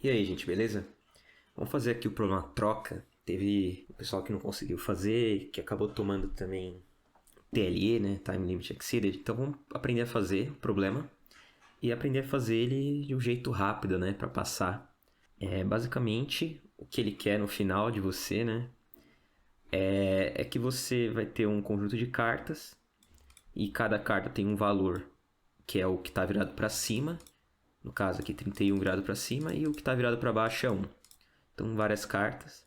E aí, gente, beleza? Vamos fazer aqui o problema troca. Teve o pessoal que não conseguiu fazer, que acabou tomando também TLE, né? Time Limit Exceeded. Então vamos aprender a fazer o problema e aprender a fazer ele de um jeito rápido, né? Para passar. Basicamente, o que ele quer no final de você, né? É que você vai ter um conjunto de cartas e cada carta tem um valor que é o que está virado para cima. No caso aqui, 31 virado para cima e o que está virado para baixo é 1. Então, várias cartas.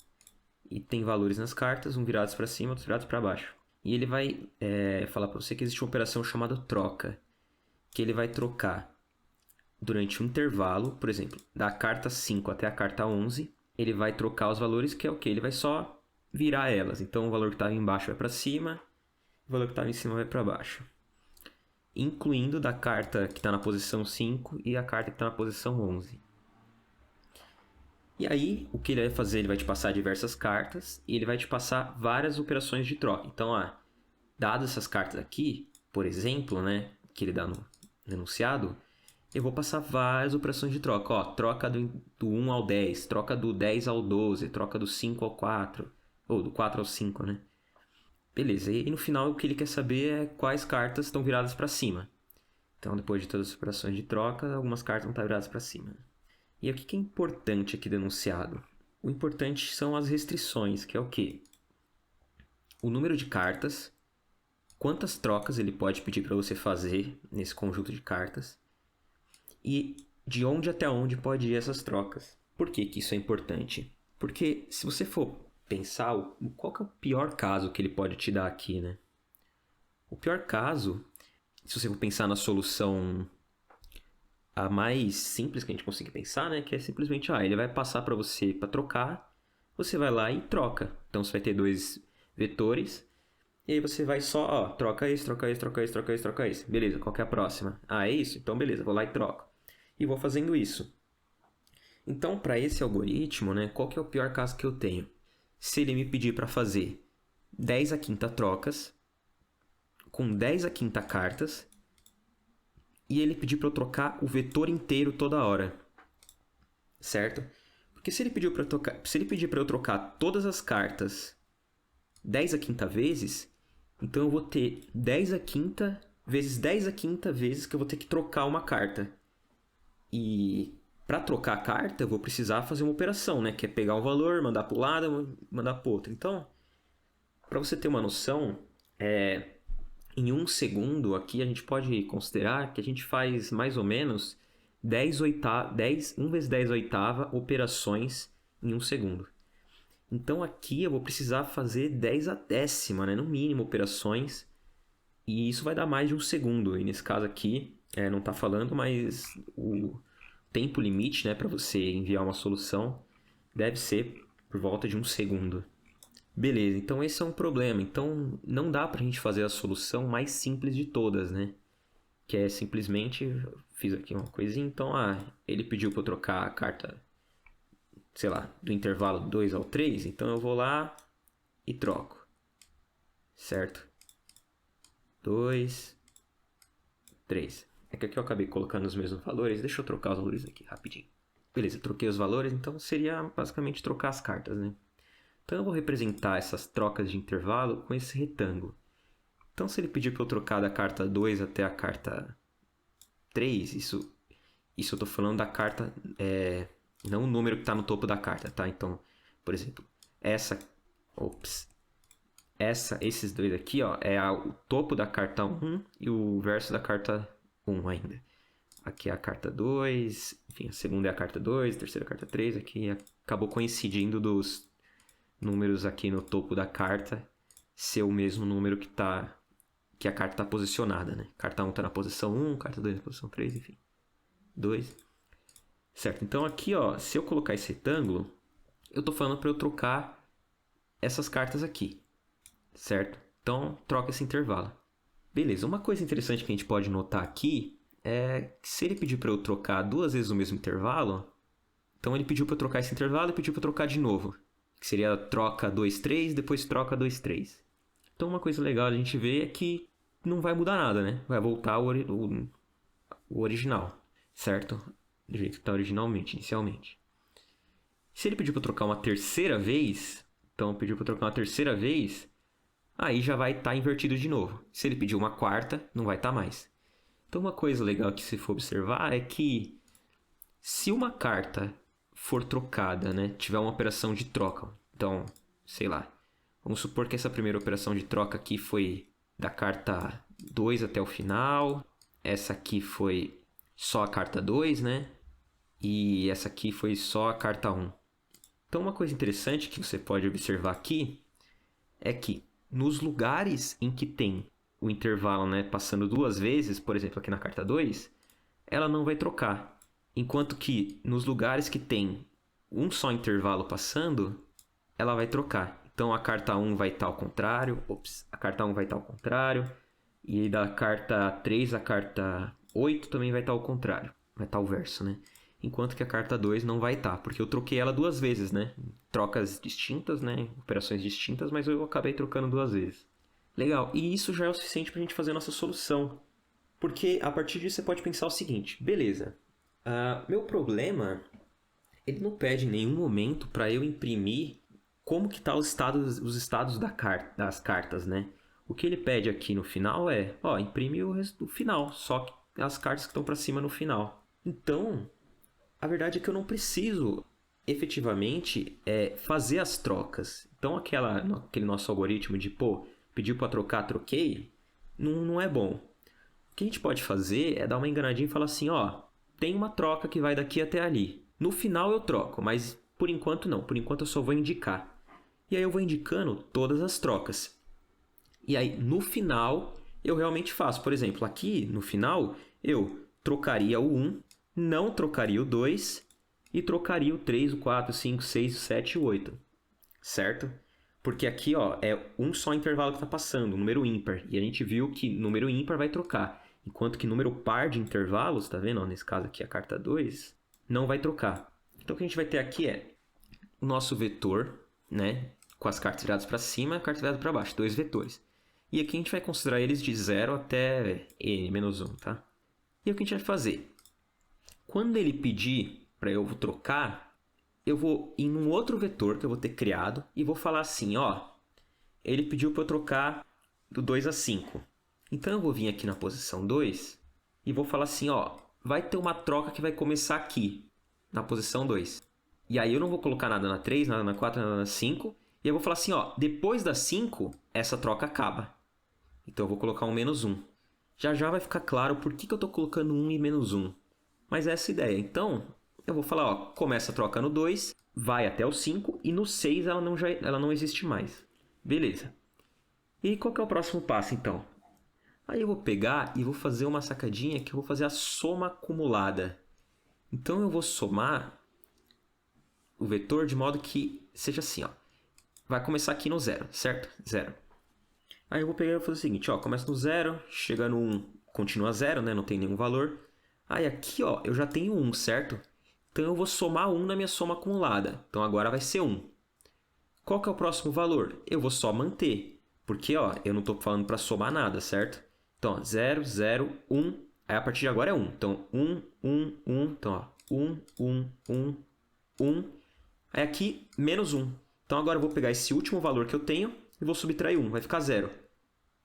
E tem valores nas cartas, um virados para cima, outros virados para baixo. E ele vai falar para você que existe uma operação chamada troca. Que ele vai trocar durante um intervalo, por exemplo, da carta 5 até a carta 11. Ele vai trocar os valores, que é o que? Ele vai só virar elas. Então, o valor que estava embaixo vai para cima, o valor que estava em cima vai para baixo. Incluindo da carta que está na posição 5 e a carta que está na posição 11. E aí, o que ele vai fazer? Ele vai te passar diversas cartas e ele vai te passar várias operações de troca. Então, dadas essas cartas aqui, por exemplo, né, que ele dá no enunciado, eu vou passar várias operações de troca. Ó, troca do 1 ao 10, troca do 10 ao 12, troca do 5 ao 4, ou do 4 ao 5, né? Beleza, e no final o que ele quer saber é quais cartas estão viradas para cima. Então, depois de todas as operações de troca, algumas cartas vão estar viradas para cima. E o que é importante aqui denunciado? O importante são as restrições, que é o quê? O número de cartas, quantas trocas ele pode pedir para você fazer nesse conjunto de cartas e de onde até onde pode ir essas trocas. Por que isso é importante? Porque se você for pensar, qual que é o pior caso que ele pode te dar aqui, né? O pior caso, se você for pensar na solução a mais simples que a gente consegue pensar, né? Que é simplesmente, ele vai passar para você para trocar, você vai lá e troca. Então você vai ter dois vetores, e aí você vai só, troca isso, troca isso, troca isso, troca isso, troca isso. Beleza, qual que é a próxima? É isso? Então beleza, vou lá e troco. E vou fazendo isso. Então, para esse algoritmo, né, qual que é o pior caso que eu tenho? Se ele me pedir para fazer 10 a quinta trocas, com 10 a quinta cartas, e ele pedir para eu trocar o vetor inteiro toda hora, certo? Porque se ele pedir para eu trocar todas as cartas 10 a quinta vezes, então eu vou ter 10 a quinta vezes 10 a quinta vezes que eu vou ter que trocar uma carta. E para trocar a carta eu vou precisar fazer uma operação, né? Que é pegar um valor, mandar para um lado, mandar para o outro. Então, para você ter uma noção, em um segundo aqui a gente pode considerar que a gente faz mais ou menos 1 vezes 10 oitava operações em um segundo. Então aqui eu vou precisar fazer 10 a décima, né? No mínimo operações, e isso vai dar mais de um segundo. E nesse caso aqui, não está falando, mas o tempo limite, né, para você enviar uma solução deve ser por volta de um segundo. Beleza, então esse é um problema. Então não dá pra gente fazer a solução mais simples de todas, né? Que é simplesmente, fiz aqui uma coisinha, então ele pediu para eu trocar a carta, sei lá, do intervalo 2 ao 3, então eu vou lá e troco. Certo? 2, 3. É que aqui eu acabei colocando os mesmos valores, deixa eu trocar os valores aqui rapidinho. Beleza, troquei os valores, então seria basicamente trocar as cartas, né? Então eu vou representar essas trocas de intervalo com esse retângulo. Então se ele pedir para eu trocar da carta 2 até a carta 3, isso eu estou falando da carta, não o número que está no topo da carta, tá? Então, por exemplo, esses dois aqui, é o topo da carta 1 e o verso da carta 1 ainda. Aqui é a carta 2, enfim, a segunda é a carta 2, a terceira é a carta 3, aqui acabou coincidindo dos números aqui no topo da carta ser o mesmo número que a carta está posicionada, né? Carta 1 está na posição 1, carta 2 na posição 3, enfim. 2. Certo, então aqui, se eu colocar esse retângulo, eu estou falando para eu trocar essas cartas aqui, certo? Então, troca esse intervalo. Beleza, uma coisa interessante que a gente pode notar aqui é que se ele pedir para eu trocar 2 vezes o mesmo intervalo, então ele pediu para eu trocar esse intervalo e pediu para eu trocar de novo, que seria troca 2, 3, depois troca 2, 3. Então uma coisa legal a gente ver é que não vai mudar nada, né? Vai voltar o original, certo? Do jeito que está originalmente, inicialmente. Se ele pedir para trocar uma terceira vez, então pediu para trocar uma terceira vez, aí já vai estar invertido de novo. Se ele pedir uma quarta, não vai estar mais. Então uma coisa legal que se for observar é que se uma carta for trocada, né, tiver uma operação de troca, então, sei lá, vamos supor que essa primeira operação de troca aqui foi da carta 2 até o final, essa aqui foi só a carta 2, né, e essa aqui foi só a carta 1. Então uma coisa interessante que você pode observar aqui é que nos lugares em que tem o intervalo, né, passando duas vezes, por exemplo aqui na carta 2, ela não vai trocar. Enquanto que nos lugares que tem um só intervalo passando, ela vai trocar. Então a carta 1 vai estar ao contrário, a carta 1 vai estar ao contrário, e da carta 3 à carta 8 também vai estar ao contrário, vai estar o verso, né? Enquanto que a carta 2 não vai estar, porque eu troquei ela duas vezes, né? Trocas distintas, né? Operações distintas, mas eu acabei trocando duas vezes. Legal, e isso já é o suficiente para a gente fazer a nossa solução. Porque a partir disso você pode pensar o seguinte, beleza, meu problema, ele não pede em nenhum momento para eu imprimir como que tá os estados das cartas, né? O que ele pede aqui no final é, imprime o final, só as cartas que estão para cima no final. Então, a verdade é que eu não preciso efetivamente fazer as trocas. Então aquele nosso algoritmo de, pediu para trocar, troquei, não é bom. O que a gente pode fazer é dar uma enganadinha e falar assim, tem uma troca que vai daqui até ali. No final eu troco, mas por enquanto não. Por enquanto eu só vou indicar. E aí eu vou indicando todas as trocas. E aí no final eu realmente faço. Por exemplo, aqui no final eu trocaria o 1, não trocaria o 2 e trocaria o 3, o 4, o 5, o 6, o 7 e o 8. Certo? Porque aqui é um só intervalo que está passando, um número ímpar. E a gente viu que número ímpar vai trocar. Enquanto que número par de intervalos, tá vendo? Nesse caso aqui a carta 2, não vai trocar. Então o que a gente vai ter aqui é o nosso vetor, né? Com as cartas viradas para cima e a carta virada para baixo, dois vetores. E aqui a gente vai considerar eles de 0 até n-1, tá? E o que a gente vai fazer? Quando ele pedir para eu trocar, eu vou ir num outro vetor que eu vou ter criado e vou falar assim, ele pediu para eu trocar do 2 a 5. Então eu vou vir aqui na posição 2 e vou falar assim, vai ter uma troca que vai começar aqui, na posição 2. E aí eu não vou colocar nada na 3, nada na 4, nada na 5. E eu vou falar assim, depois da 5, essa troca acaba. Então eu vou colocar um -1. Já vai ficar claro por que eu estou colocando 1 e -1. Mas é essa a ideia. Então eu vou falar, começa a troca no 2, vai até o 5 e no 6 ela não existe mais. Beleza. E qual que é o próximo passo então? Aí eu vou pegar e vou fazer uma sacadinha que eu vou fazer a soma acumulada. Então eu vou somar o vetor de modo que seja assim, vai começar aqui no 0, certo? 0. Aí eu vou pegar e vou fazer o seguinte, começa no 0, chega no 1, continua 0, né? Não tem nenhum valor. Aí aqui, eu já tenho 1, certo? Então eu vou somar 1 na minha soma acumulada. Então agora vai ser 1. Qual que é o próximo valor? Eu vou só manter, porque eu não estou falando para somar nada, certo? Então 0, 0, 1, aí a partir de agora é 1. Então 1, 1, 1, então 1, 1, 1, 1. Aí aqui, -1. Então agora eu vou pegar esse último valor que eu tenho e vou subtrair 1, vai ficar 0.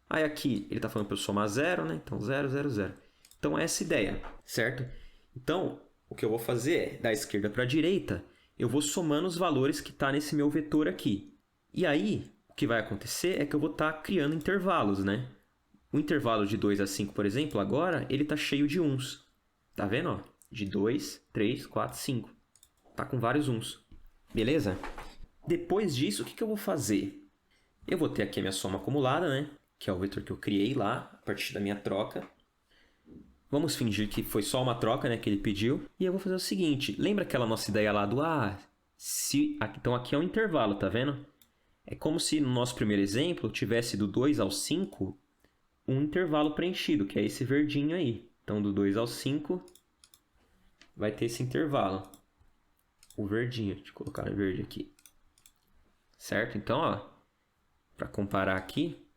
Aí aqui ele está falando para eu somar 0, né? Então 0, 0, 0. Então essa é a ideia, certo? Então o que eu vou fazer é, da esquerda para a direita, eu vou somando os valores que está nesse meu vetor aqui. E aí, o que vai acontecer é que eu vou estar criando intervalos, né? O intervalo de 2 a 5, por exemplo, agora ele está cheio de 1s. Tá vendo? De 2, 3, 4, 5. Tá com vários 1s. Beleza? Depois disso, o que eu vou fazer? Eu vou ter aqui a minha soma acumulada, né? Que é o vetor que eu criei lá, a partir da minha troca. Vamos fingir que foi só uma troca, né, que ele pediu. E eu vou fazer o seguinte, lembra aquela nossa ideia lá do então aqui é um intervalo, tá vendo? É como se no nosso primeiro exemplo tivesse do 2 ao 5 um intervalo preenchido, que é esse verdinho aí. Então do 2 ao 5 vai ter esse intervalo. O verdinho, deixa eu colocar em verde aqui. Certo? Então, para comparar aqui,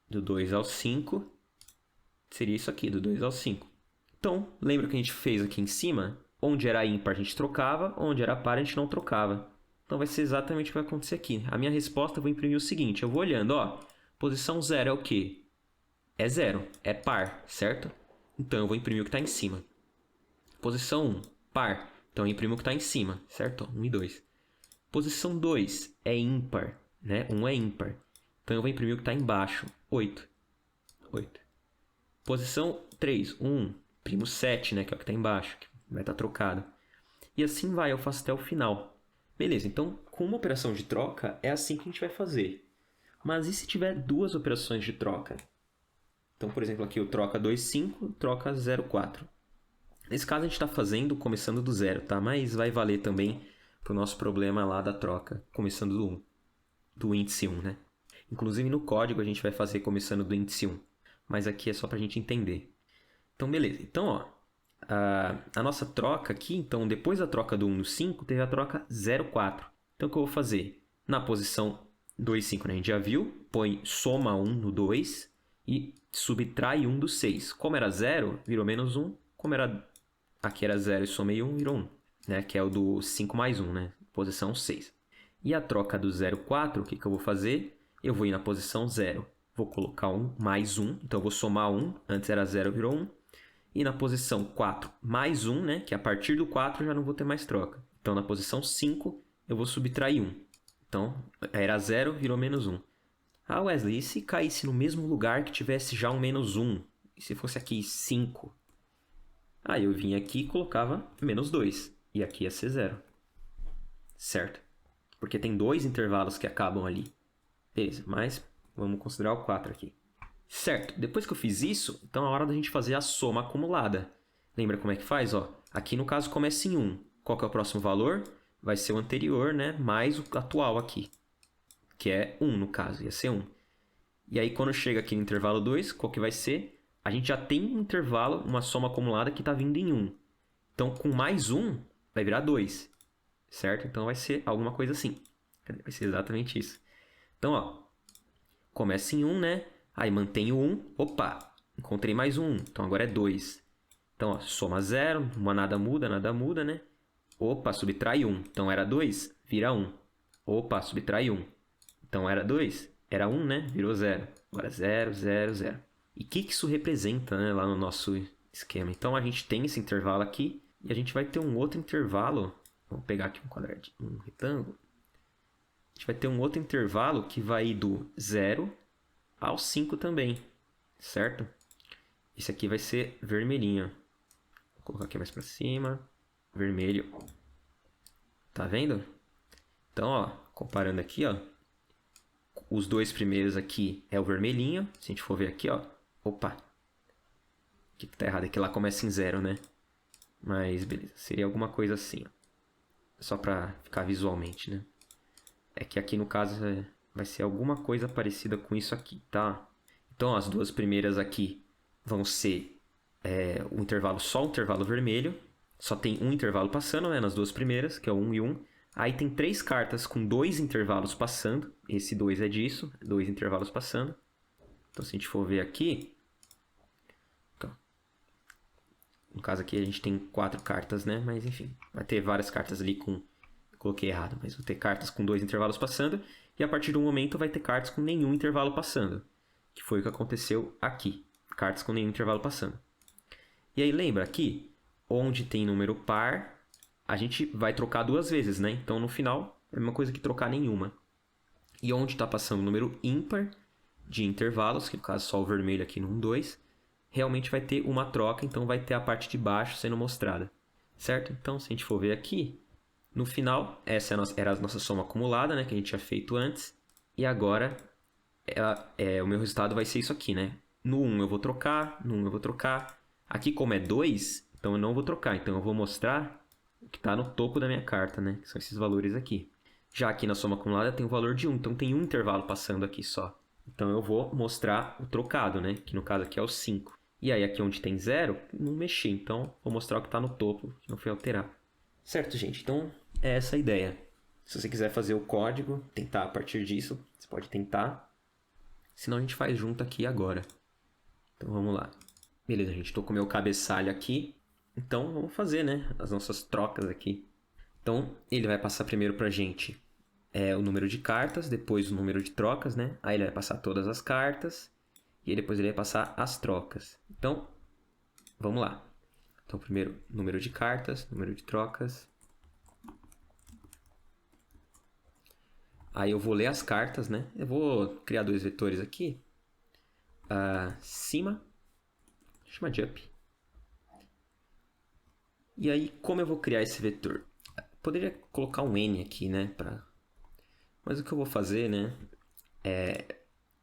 do 2 ao 5, seria isso aqui, do 2 ao 5. Então, lembra que a gente fez aqui em cima? Onde era ímpar a gente trocava, onde era par a gente não trocava. Então vai ser exatamente o que vai acontecer aqui. A minha resposta eu vou imprimir o seguinte, eu vou olhando, ó, posição 0 é o quê? É 0, é par, certo? Então eu vou imprimir o que está em cima. Posição 1, par, então eu imprimo o que está em cima, certo? 1 e 2. Posição 2 é ímpar, né? 1 é ímpar. Então eu vou imprimir o que está embaixo, 8. 8. Posição 3, 1, imprimo 7, né? Que é o que está embaixo, que vai estar trocado. E assim vai, eu faço até o final. Beleza, então com uma operação de troca é assim que a gente vai fazer. Mas e se tiver duas operações de troca? Então, por exemplo, aqui o troca 2, 5, troca 0, 4. Nesse caso a gente está fazendo começando do 0, tá? Mas vai valer também para o nosso problema lá da troca, começando do 1, do índice 1, né? Inclusive no código a gente vai fazer começando do índice 1, mas aqui é só para a gente entender. Então, beleza. Então, ó, a nossa troca aqui, então, depois da troca do 1 no 5, teve a troca 0, 4. Então, o que eu vou fazer? Na posição 2, 5, né? A gente já viu, põe soma 1 no 2 e subtrai 1 do 6. Como era 0, virou menos 1. Como era aqui era 0 e somei 1, virou 1. Né? Que é o do 5 mais 1, né? Posição 6. E a troca do 0, 4, o que eu vou fazer? Eu vou ir na posição 0. Vou colocar 1 mais 1. Então, eu vou somar 1. Antes era 0, virou 1. E na posição 4 mais 1, né? Que a partir do 4 eu já não vou ter mais troca. Então, na posição 5, eu vou subtrair 1. Então, era 0, virou menos 1. Ah, Wesley, e se caísse no mesmo lugar que tivesse já um menos 1? E se fosse aqui 5? Aí eu vinha aqui e colocava menos 2. E aqui ia ser 0. Certo? Porque tem dois intervalos que acabam ali. Beleza, mas vamos considerar o 4 aqui. Certo, depois que eu fiz isso, então é hora da gente fazer a soma acumulada. Lembra como é que faz? Ó, aqui no caso começa em 1. Qual que é o próximo valor? Vai ser o anterior, né? Mais o atual aqui. Que é 1 no caso, ia ser 1. E aí quando chega aqui no intervalo 2, qual que vai ser? A gente já tem um intervalo, uma soma acumulada que está vindo em 1. Então com mais 1 vai virar 2. Certo? Então vai ser alguma coisa assim. Vai ser exatamente isso. Então, ó, começa em 1, né? Aí mantenho 1. Opa, encontrei mais um. Então agora é 2. Então, ó, soma 0. Nada muda, né? Opa, subtrai 1. Então era 2, vira 1. Opa, subtrai 1. Então era 2, era 1, né? Virou 0. Agora 0, 0, 0. E o que isso representa, né, lá no nosso esquema? Então a gente tem esse intervalo aqui e a gente vai ter um outro intervalo. Vamos pegar aqui um quadradinho, um retângulo. A gente vai ter um outro intervalo que vai ir do 0 ao 5 também, certo? Esse aqui vai ser vermelhinho. Vou colocar aqui mais para cima. Vermelho. Tá vendo? Então, ó, comparando aqui, ó. Os dois primeiros aqui é o vermelhinho. Se a gente for ver aqui, ó. Opa. O que tá errado? Aqui lá começa em 0, né? Mas, beleza. Seria alguma coisa assim, ó. Só para ficar visualmente, né? É que aqui no caso vai ser alguma coisa parecida com isso aqui, tá? Então, as duas primeiras aqui vão ser só um intervalo vermelho. Só tem um intervalo passando, né? Nas duas primeiras, que é o 1 e 1. Aí tem 3 cartas com 2 intervalos passando. Esse 2 é disso, 2 intervalos passando. Então, se a gente for ver aqui... Então, no caso aqui a gente tem 4 cartas, né? Mas, enfim, vai ter várias cartas ali com... Coloquei errado, mas vai ter cartas com 2 intervalos passando. E a partir do momento vai ter cartas com nenhum intervalo passando. Que foi o que aconteceu aqui. Cartas com nenhum intervalo passando. E aí lembra aqui, onde tem número par, a gente vai trocar 2 vezes, né? Então no final é a mesma coisa que trocar nenhuma. E onde está passando o número ímpar de intervalos, que no caso só o vermelho aqui no 1, 2, realmente vai ter uma troca, então vai ter a parte de baixo sendo mostrada. Certo? Então se a gente for ver aqui, no final, essa era a nossa soma acumulada, né, que a gente tinha feito antes. E agora, o meu resultado vai ser isso aqui, né? No 1 eu vou trocar, no 1 eu vou trocar. Aqui, como é 2, então eu não vou trocar. Então eu vou mostrar o que está no topo da minha carta, né? Que são esses valores aqui. Já aqui na soma acumulada tem o valor de 1, então tem um intervalo passando aqui só. Então eu vou mostrar o trocado, né? Que no caso aqui é o 5. E aí aqui onde tem 0, não mexi. Então vou mostrar o que está no topo, que não foi alterado. Certo, gente? Então é essa a ideia. Se você quiser fazer o código, tentar a partir disso, você pode tentar. Senão a gente faz junto aqui agora. Então vamos lá. Beleza, gente. Estou com o meu cabeçalho aqui. Então, vamos fazer, né? As nossas trocas aqui. Então, ele vai passar primeiro pra gente o número de cartas, depois o número de trocas, né? Aí ele vai passar todas as cartas e aí depois ele vai passar as trocas. Então, vamos lá. Então, primeiro, número de cartas, número de trocas. Aí eu vou ler as cartas, né? Eu vou criar dois vetores aqui. Cima, chama de up. E aí, como eu vou criar esse vetor? Poderia colocar um n aqui, né? Mas o que eu vou fazer, né?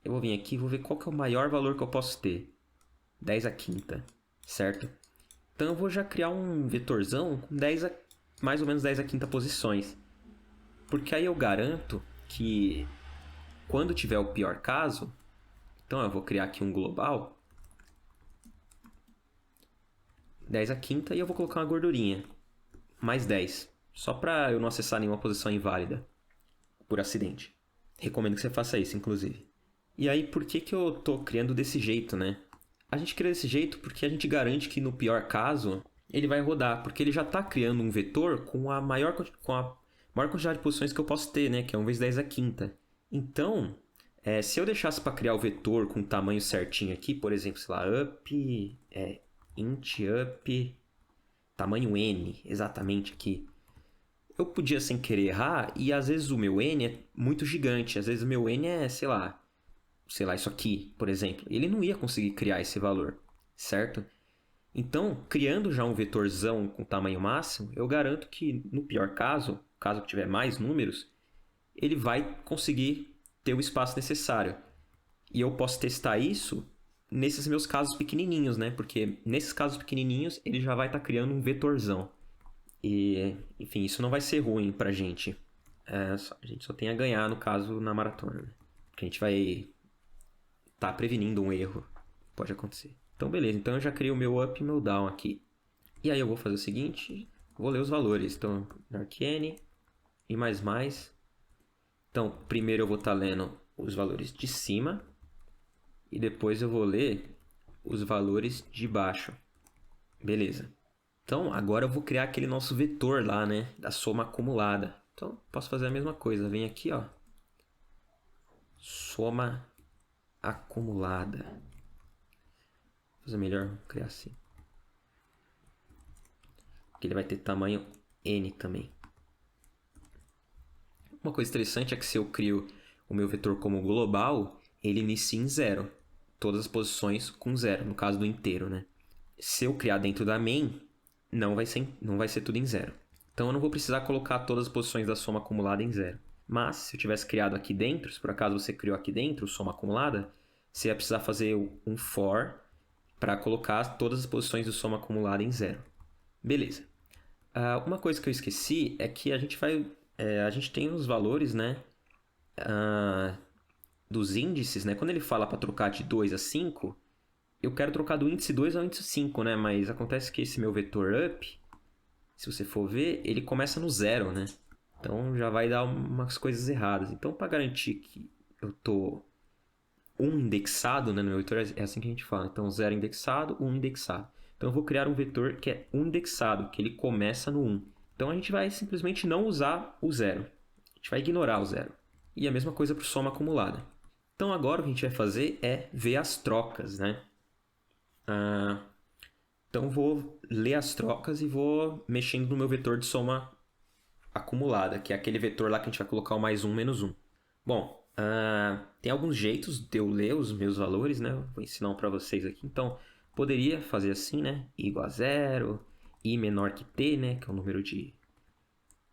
Eu vou vir aqui e vou ver qual que é o maior valor que eu posso ter. 10 a quinta, certo? Então eu vou já criar um vetorzão com mais ou menos 10 a quinta posições. Porque aí eu garanto que quando tiver o pior caso, então eu vou criar aqui um global 10 a quinta e eu vou colocar uma gordurinha. Mais 10. Só para eu não acessar nenhuma posição inválida por acidente. Recomendo que você faça isso, inclusive. E aí, por que eu tô criando desse jeito, né? A gente cria desse jeito porque a gente garante que no pior caso ele vai rodar, porque ele já está criando um vetor com a maior quantidade de posições que eu posso ter, né? Que é 1 vezes 10 a quinta. Então, se eu deixasse para criar o vetor com o tamanho certinho aqui, por exemplo, sei lá, up, int up, tamanho n, exatamente aqui, eu podia sem querer errar e às vezes o meu n é muito gigante, às vezes o meu n é, sei lá, isso aqui, por exemplo. Ele não ia conseguir criar esse valor, certo? Então, criando já um vetorzão com tamanho máximo, eu garanto que no pior caso que tiver mais números, ele vai conseguir ter o espaço necessário. E eu posso testar isso nesses meus casos pequenininhos, né? Porque nesses casos pequenininhos ele já vai estar criando um vetorzão. E, enfim, isso não vai ser ruim pra gente. A gente só tem a ganhar, no caso, na maratona. Né? Porque a gente vai estar prevenindo um erro. Pode acontecer. Então, beleza. Então, eu já criei o meu up e meu down aqui. E aí, eu vou fazer o seguinte. Vou ler os valores. Então, darkn e mais. Então, primeiro eu vou estar lendo os valores de cima. E depois eu vou ler os valores de baixo. Beleza. Então, agora eu vou criar aquele nosso vetor lá, né? Da soma acumulada. Então, posso fazer a mesma coisa. Vem aqui, ó. Soma acumulada. Vou fazer melhor, vou criar assim. Porque ele vai ter tamanho n também. Uma coisa interessante é que se eu crio o meu vetor como global, ele inicia em 0. Todas as posições com 0, no caso do inteiro, né? Se eu criar dentro da main, não vai ser tudo em 0. Então eu não vou precisar colocar todas as posições da soma acumulada em 0. Mas se eu tivesse criado aqui dentro, se por acaso você criou aqui dentro soma acumulada, você ia precisar fazer um for para colocar todas as posições do soma acumulada em 0. Beleza. Uma coisa que eu esqueci é que a gente tem os valores, né, dos índices, né? Quando ele fala para trocar de 2 a 5, eu quero trocar do índice 2 ao índice 5, né? Mas acontece que esse meu vetor up, se você for ver, ele começa no 0, né? Então já vai dar umas coisas erradas. Então, para garantir que eu tô 1 indexado, né, no meu vetor, é assim que a gente fala. Então, 0 indexado, 1 indexado. Então, eu vou criar um vetor que é 1 indexado, que ele começa no 1. Então, a gente vai simplesmente não usar o 0. A gente vai ignorar o 0. E a mesma coisa para o soma acumulada. Então, agora o que a gente vai fazer é ver as trocas, né? Então, vou ler as trocas e vou mexendo no meu vetor de soma acumulada, que é aquele vetor lá que a gente vai colocar o mais 1, menos 1. Bom, tem alguns jeitos de eu ler os meus valores, né? Eu vou ensinar um para vocês aqui. Então, poderia fazer assim, né? I igual a 0, I menor que T, né? Que é o número de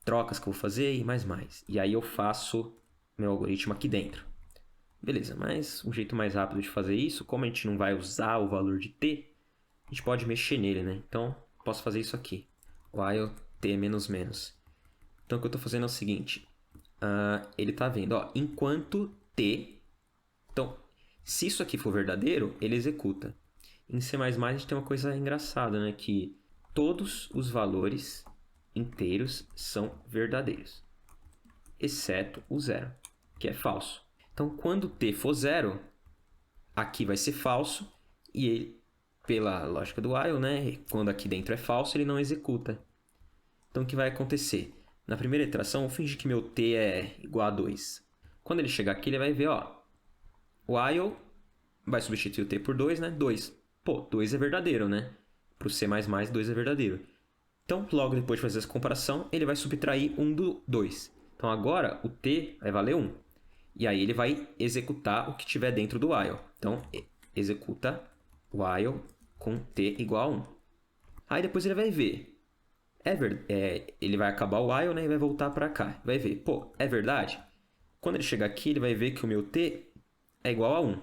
trocas que eu vou fazer e mais. E aí eu faço meu algoritmo aqui dentro. Beleza, mas um jeito mais rápido de fazer isso, como a gente não vai usar o valor de T, a gente pode mexer nele, né? Então, posso fazer isso aqui. While T menos menos. Então, o que eu estou fazendo é o seguinte. Ele está vendo, ó, enquanto T... Então, se isso aqui for verdadeiro, ele executa. Em C++ a gente tem uma coisa engraçada, né? Que todos os valores inteiros são verdadeiros. Exceto o 0, que é falso. Então, quando T for 0, aqui vai ser falso e pela lógica do while, né? Quando aqui dentro é falso, ele não executa. Então, o que vai acontecer? Na primeira iteração, eu fingi que meu t é igual a 2. Quando ele chegar aqui, ele vai ver, ó, while vai substituir o t por 2, né? 2. Pô, 2 é verdadeiro, né? Para o C++, 2 é verdadeiro. Então, logo depois de fazer essa comparação, ele vai subtrair 1 do 2. Então, agora, o t vai valer 1. E aí, ele vai executar o que tiver dentro do while. Então, executa while com t igual a 1. Aí, depois ele vai ver. Ele vai acabar o while, né? E vai voltar para cá. Vai ver, pô, é verdade? Quando ele chegar aqui, ele vai ver que o meu t é igual a 1.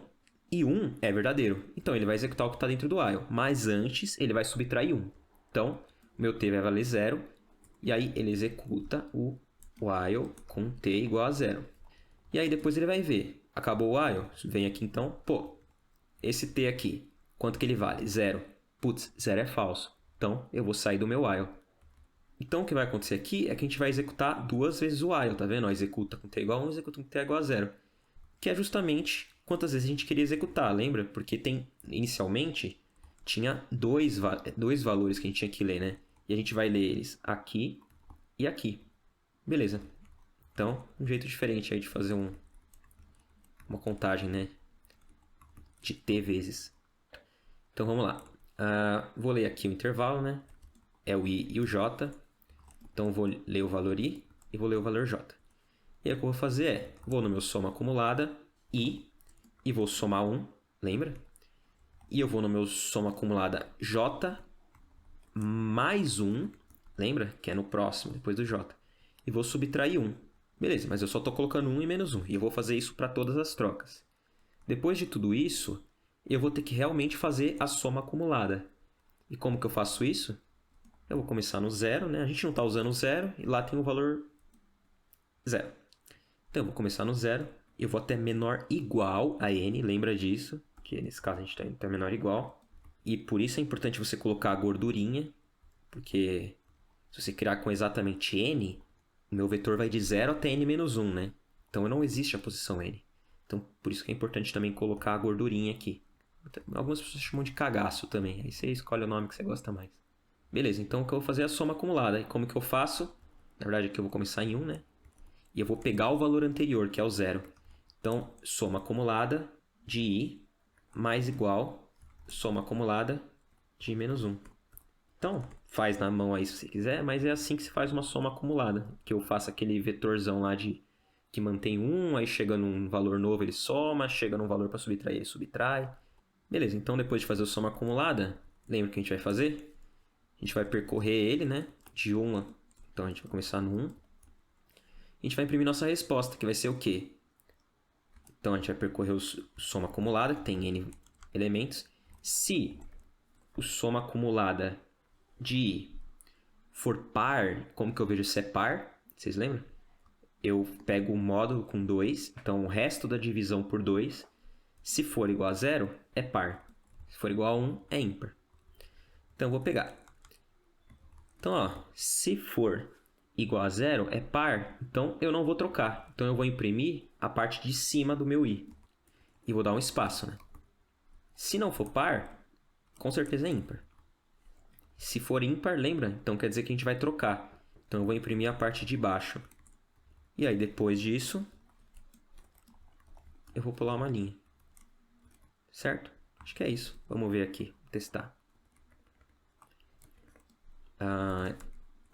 E 1 é verdadeiro. Então, ele vai executar o que está dentro do while. Mas antes, ele vai subtrair 1. Então, o meu t vai valer 0. E aí, ele executa o while com t igual a 0. E aí, depois ele vai ver. Acabou o while. Vem aqui, então. Pô, esse t aqui, quanto que ele vale? 0. Putz, 0 é falso. Então, eu vou sair do meu while. Então, o que vai acontecer aqui é que a gente vai executar duas vezes o while, tá vendo? Ó, executa com t igual a 1, executa com t igual a 0. Que é justamente quantas vezes a gente queria executar, lembra? Porque inicialmente, tinha dois valores que a gente tinha que ler, né? E a gente vai ler eles aqui e aqui. Beleza. Então, um jeito diferente aí de fazer uma contagem, né? De t vezes. Então, vamos lá. Vou ler aqui o intervalo, né? É o i e o j. Então, vou ler o valor i e vou ler o valor j. E aí, o que eu vou fazer é, vou no meu soma acumulada, i, e vou somar 1, lembra? E eu vou no meu soma acumulada j mais 1, lembra? Que é no próximo, depois do j. E vou subtrair 1. Beleza, mas eu só estou colocando 1 e menos 1. E eu vou fazer isso para todas as trocas. Depois de tudo isso, eu vou ter que realmente fazer a soma acumulada. E como que eu faço isso? Eu vou começar no 0, né? A gente não está usando o 0 e lá tem o valor 0. Então, eu vou começar no 0. Eu vou até menor igual a n, lembra disso? Que nesse caso a gente está indo até menor igual. E por isso é importante você colocar a gordurinha, porque se você criar com exatamente n, o meu vetor vai de 0 até n menos 1, né? Então não existe a posição n. Então por isso que é importante também colocar a gordurinha aqui. Algumas pessoas chamam de cagaço também, aí você escolhe o nome que você gosta mais. Beleza, então o que eu vou fazer é a soma acumulada. E como que eu faço? Na verdade aqui eu vou começar em 1, né? E eu vou pegar o valor anterior, que é o 0. Então, soma acumulada de i mais igual soma acumulada de i menos 1. Então, faz na mão aí se você quiser, mas é assim que se faz uma soma acumulada. Que eu faço aquele vetorzão lá que mantém 1, aí chega num valor novo ele soma, chega num valor para subtrair ele subtrai. Beleza, então depois de fazer a soma acumulada, lembra o que a gente vai fazer? A gente vai percorrer ele, né? De 1 a... Então, a gente vai começar no 1. A gente vai imprimir nossa resposta, que vai ser o quê? Então, a gente vai percorrer o soma acumulada, que tem n elementos. Se o soma acumulada de i for par, como que eu vejo se é par? Vocês lembram? Eu pego o módulo com 2, então o resto da divisão por 2, se for igual a 0, é par. Se for igual a 1, é ímpar. Então, eu vou pegar. Então, ó, se for igual a 0, é par, então eu não vou trocar. Então, eu vou imprimir a parte de cima do meu i. E vou dar um espaço, né? Se não for par, com certeza é ímpar. Se for ímpar, lembra? Então, quer dizer que a gente vai trocar. Então, eu vou imprimir a parte de baixo. E aí, depois disso, eu vou pular uma linha. Certo? Acho que é isso. Vamos ver aqui, testar.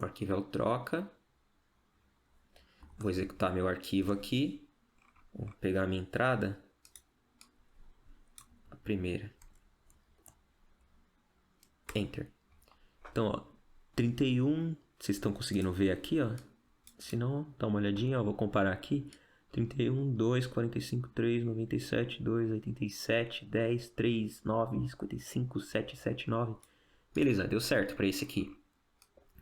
O arquivo é o troca. Vou executar meu arquivo aqui. Vou pegar a minha entrada. A primeira. Enter. Então, ó, 31. Vocês estão conseguindo ver aqui, ó? Se não, dá uma olhadinha, ó. Vou comparar aqui. 31, 2, 45, 3, 97, 2, 87, 10, 3, 9, 55, 7, 7, 9. Beleza, deu certo para esse aqui.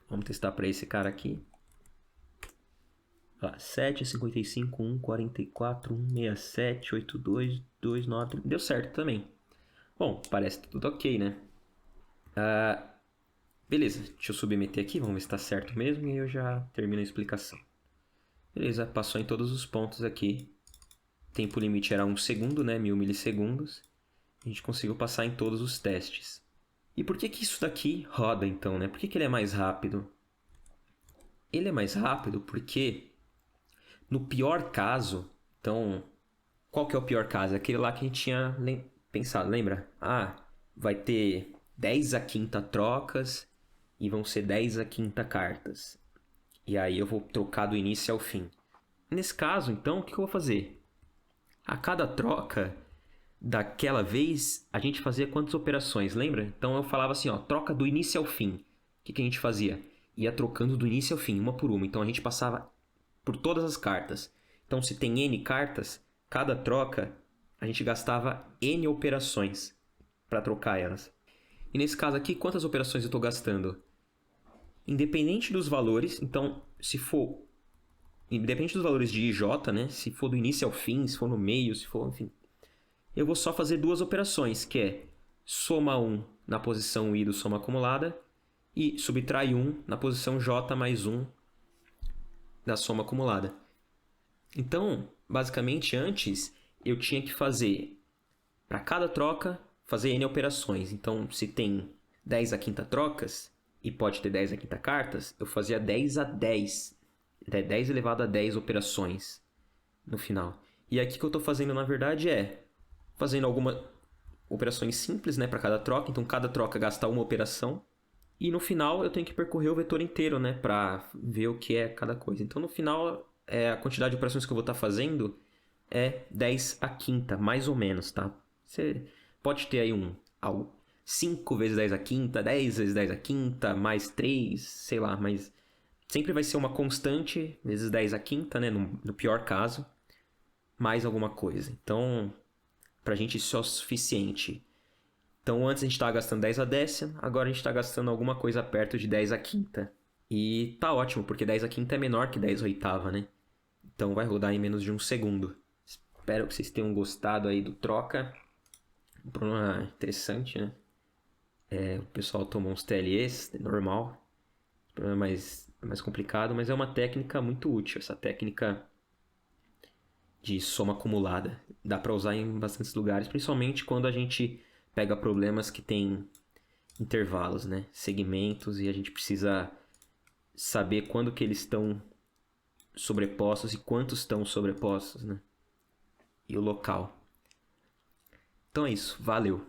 Vamos testar para esse cara aqui. 7, 55, 1, 44, 1, 67, 82, 2, 9. Deu certo também. Bom, parece tudo ok, né? Beleza, deixa eu submeter aqui. Vamos ver se está certo mesmo. E eu já termino a explicação. Beleza, passou em todos os pontos aqui. Tempo limite era 1 segundo, né? 1000 milissegundos. A gente conseguiu passar em todos os testes. E por que que isso daqui roda então, né? Por que que ele é mais rápido? Ele é mais rápido porque no pior caso, então, qual que é o pior caso? Aquele lá que a gente tinha pensado, lembra? Ah, vai ter 10 a quinta trocas e vão ser 10 a quinta cartas. E aí eu vou trocar do início ao fim. Nesse caso, então, o que eu vou fazer? A cada troca daquela vez, a gente fazia quantas operações, lembra? Então eu falava assim, ó, troca do início ao fim. O que que a gente fazia? Ia trocando do início ao fim, uma por uma. Então a gente passava por todas as cartas. Então se tem N cartas, cada troca a gente gastava N operações para trocar elas. E nesse caso aqui, quantas operações eu estou gastando? Independente dos valores, então se for independente dos valores de IJ, né? Se for do início ao fim, se for no meio, se for, enfim, eu vou só fazer duas operações, que é soma 1 na posição I do soma acumulada e subtrai 1 na posição J mais 1 da soma acumulada. Então, basicamente, antes eu tinha que fazer, para cada troca, fazer N operações. Então, se tem 10 a quinta trocas e pode ter 10 a quinta cartas, eu fazia 10 a 10, 10 elevado a 10 operações no final. E aqui o que eu estou fazendo, na verdade, é fazendo algumas operações simples, né, para cada troca. Então, cada troca gasta uma operação. E no final, eu tenho que percorrer o vetor inteiro, né, para ver o que é cada coisa. Então, no final, a quantidade de operações que eu vou estar fazendo é 10 a quinta, mais ou menos, tá? Você pode ter aí 5 vezes 10 a quinta, 10 vezes 10 a quinta, mais 3, sei lá, mas sempre vai ser uma constante, vezes 10 a quinta, né, no pior caso, mais alguma coisa. Então, pra gente isso é o suficiente. Então antes a gente estava gastando 10 a décima, agora a gente está gastando alguma coisa perto de 10 a quinta. E tá ótimo, porque 10 a quinta é menor que 10 a oitava, né? Então vai rodar em menos de um segundo. Espero que vocês tenham gostado aí do troca. Um problema interessante, né? O pessoal tomou uns TLEs, é normal. O problema é mais complicado, mas é uma técnica muito útil, essa técnica de soma acumulada. Dá para usar em bastantes lugares, principalmente quando a gente pega problemas que tem intervalos, né? Segmentos, e a gente precisa saber quando que eles estão sobrepostos e quantos estão sobrepostos, né? E o local. Então é isso, valeu!